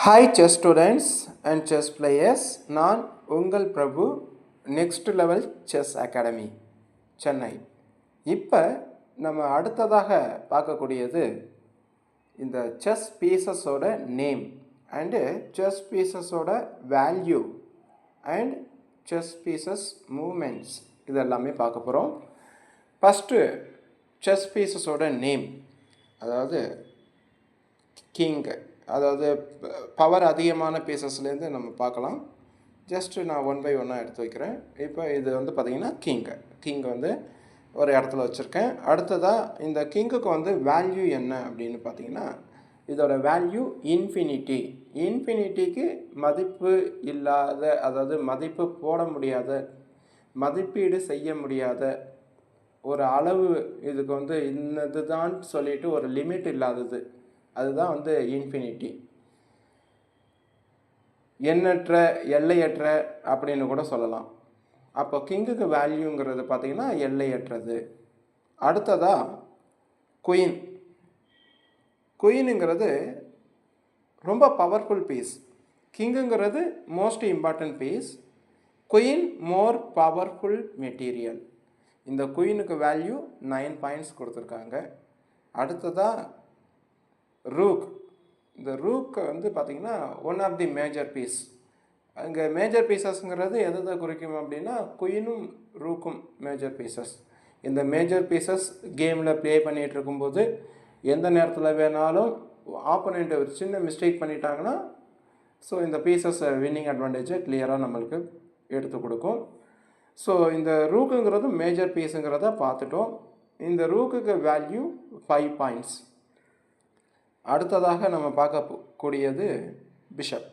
Hi chess students and chess players. நான் உங்கள் Prabhu next level chess academy Chennai. இப்போ நம்ம அடுத்ததாக பார்க்கக்கூடியது இந்த செஸ் பீசஸோட நேம் அண்டு செஸ் பீசஸோட value and chess pieces moments இதெல்லாமே பார்க்க போகிறோம். ஃபஸ்ட்டு செஸ் பீசஸோட நேம், அதாவது கிங்கு, அதாவது பவர் அதிகமான பீசஸ்லேருந்து நம்ம பார்க்கலாம். ஜஸ்ட்டு நான் ஒன் பை ஒன்னாக எடுத்து வைக்கிறேன். இப்போ இது வந்து பார்த்திங்கன்னா கிங் வந்து ஒரு இடத்துல வச்சுருக்கேன். அடுத்ததாக இந்த கிங்குக்கு வந்து வேல்யூ என்ன அப்படின்னு பார்த்திங்கன்னா, இதோட வேல்யூ இன்ஃபினிட்டிக்கு மதிப்பு இல்லாத, அதாவது மதிப்பு போட முடியாத, மதிப்பீடு செய்ய முடியாத ஒரு அளவு, இதுக்கு வந்து இன்னது தான் சொல்லிட்டு ஒரு லிமிட் இல்லாதது, அதுதான் வந்து இன்ஃபினிட்டி. எண்ணற்ற, எல்லையற்ற அப்படின்னு கூட சொல்லலாம். அப்போ கிங்குக்கு வேல்யூங்கிறது பார்த்திங்கன்னா எல்லையற்றது. அடுத்ததாக குயினுங்கிறது ரொம்ப பவர்ஃபுல் பீஸ். கிங்குங்கிறது most important piece, queen more powerful material. இந்த குயினுக்கு வேல்யூ 9 பாயிண்ட்ஸ் கொடுத்துருக்காங்க. அடுத்ததாக இந்த ரூக் வந்து பார்த்திங்கன்னா one of the major piece. அங்கே மேஜர் பீசஸ்ங்கிறது எதை குறிக்கும் அப்படின்னா, குயினும் ரூக்கும் மேஜர் பீசஸ். இந்த மேஜர் பீசஸ் கேமில் ப்ளே பண்ணிகிட்டு இருக்கும்போது எந்த நேரத்தில் வேணாலும் ஆப்போனண்ட் ஒரு சின்ன மிஸ்டேக் பண்ணிட்டாங்கன்னா, ஸோ இந்த பீசஸ் வின்னிங் அட்வான்டேஜை கிளியராக நம்மளுக்கு எடுத்து கொடுக்கும். ஸோ இந்த ரூக்குங்கிறது மேஜர் பீஸுங்கிறத பார்த்துட்டோம். இந்த ரூக்குக்கு வேல்யூ 5 பாயிண்ட்ஸ். அடுத்ததாக நம்ம பார்க்கக்கூடியது பிஷப்.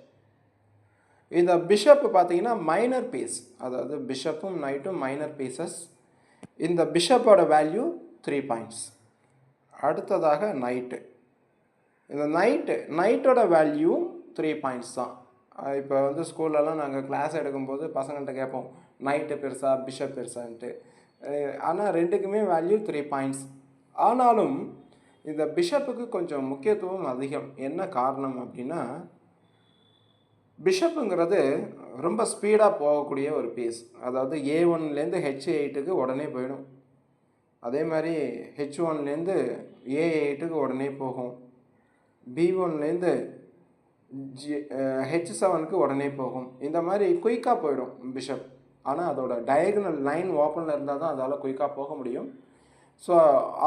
இந்த பிஷப் பார்த்திங்கன்னா மைனர் பீஸ், அதாவது பிஷப்பும் நைட்டும் மைனர் பீசஸ். இந்த பிஷப்போட வேல்யூ 3 பாயிண்ட்ஸ். அடுத்ததாக நைட்டு. இந்த நைட்டோட வேல்யூ 3 பாயிண்ட்ஸ் தான். இப்போ வந்து ஸ்கூல்லலாம் நாங்கள் கிளாஸ் எடுக்கும்போது பசங்கள்கிட்ட கேட்போம், நைட்டு பெருசா பிஷப் பெருசான்ட்டு. ஆனால் ரெண்டுக்குமே வேல்யூ 3 பாயிண்ட்ஸ். ஆனாலும் இந்த பிஷப்புக்கு கொஞ்சம் முக்கியத்துவம் அதிகம். என்ன காரணம் அப்படின்னா, பிஷப்புங்கிறது ரொம்ப ஸ்பீடாக போகக்கூடிய ஒரு பீஸ். அதாவது A1லேருந்து H8க்கு உடனே போயிடும். அதே மாதிரி H1லேருந்து A8க்கு உடனே போகும். B1லேருந்து H7க்கு உடனே போகும். இந்த மாதிரி குயிக்காக போயிடும் பிஷப். ஆனால் அதோட டயகனல் லைன் ஓப்பனில் இருந்தால் தான் அதால் குயிக்காக போக முடியும். ஸோ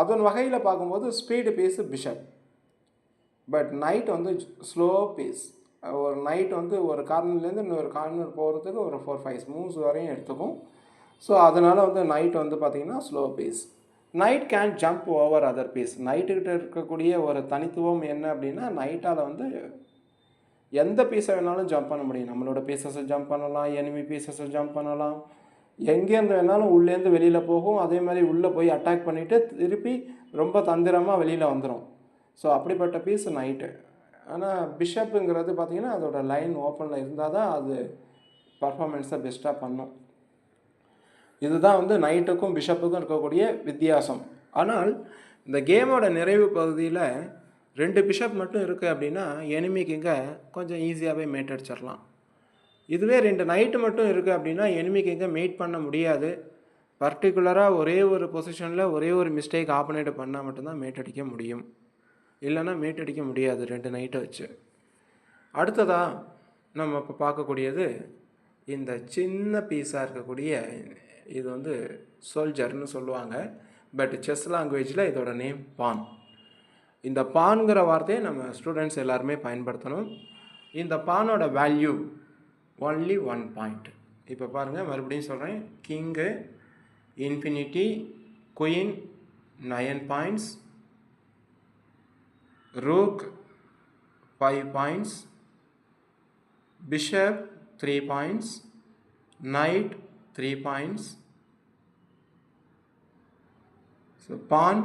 அதன் வகையில் பார்க்கும்போது speed piece bishop. But knight வந்து ஸ்லோ பீஸ். ஒரு நைட் வந்து ஒரு கார்னர்லேருந்து இன்னொரு கார்னர் போகிறதுக்கு ஒரு 4-5 மூவ்ஸ் வரையும் எடுத்துக்கும். ஸோ அதனால் வந்து நைட் வந்து பார்த்திங்கன்னா slow piece. Knight can jump over other piece. நைட்டுக்கிட்ட இருக்கக்கூடிய ஒரு தனித்துவம் என்ன அப்படின்னா, நைட்டால் வந்து எந்த பீஸை வேணாலும் ஜம்ப் பண்ண முடியும். நம்மளோட பீசஸை ஜம்ப் பண்ணலாம், எனிமி பீசஸை ஜம்ப் பண்ணலாம், எங்கேருந்து வேணாலும் உள்ளேருந்து வெளியில் போகும். அதே மாதிரி உள்ளே போய் அட்டாக் பண்ணிவிட்டு திருப்பி ரொம்ப தந்திரமாக வெளியில் வந்துடும். ஸோ அப்படிப்பட்ட பீஸ் நைட்டு. ஆனால் பிஷப்புங்கிறது பார்த்திங்கன்னா அதோட லைன் ஓப்பனில் இருந்தால் தான் அது பர்ஃபார்மன்ஸை பெஸ்ட்டாக பண்ணும். இதுதான் வந்து நைட்டுக்கும் பிஷப்புக்கும் இருக்கக்கூடிய வித்தியாசம். ஆனால் இந்த கேமோட நிறைவு பகுதியில் 2 பிஷப் மட்டும் இருக்குது அப்படின்னா எனிமிக்கு இங்கே கொஞ்சம் ஈஸியாகவே மேட் அடிச்சிடலாம். இதுவே 2 நைட்டு மட்டும் இருக்குது அப்படின்னா எனிமிக்கு இங்கே மீட் பண்ண முடியாது. பர்டிகுலராக ஒரே ஒரு பொசிஷனில் ஒரே ஒரு மிஸ்டேக் ஆப்பனேட் பண்ணால் மட்டும்தான் மேட் அடிக்க முடியும். இல்லைன்னா மேட் அடிக்க முடியாது 2 நைட்டை வச்சு. அடுத்ததாக நம்ம இப்போ பார்க்கக்கூடியது இந்த சின்ன பீஸாக இருக்கக்கூடிய, இது வந்து சோல்ஜர்னு சொல்லுவாங்க. பட் செஸ் லாங்குவேஜில் இதோட நேம் பான். இந்த பான்கிற வார்த்தையை நம்ம ஸ்டூடெண்ட்ஸ் எல்லாருமே பயன்படுத்தணும். இந்த பானோட வேல்யூ ஒன்லி 1 பாயிண்ட். இப்போ பாருங்கள், மறுபடியும் சொல்கிறேன். King infinity, queen 9 points, rook 5 points, bishop 3 points, night 3 points. So பான்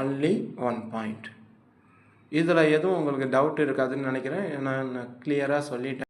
ஒன்லி 1 பாயிண்ட். இதில் எதுவும் உங்களுக்கு டவுட் இருக்காதுன்னு நினைக்கிறேன். நான் கிளியராக சொல்லிட்டேன்.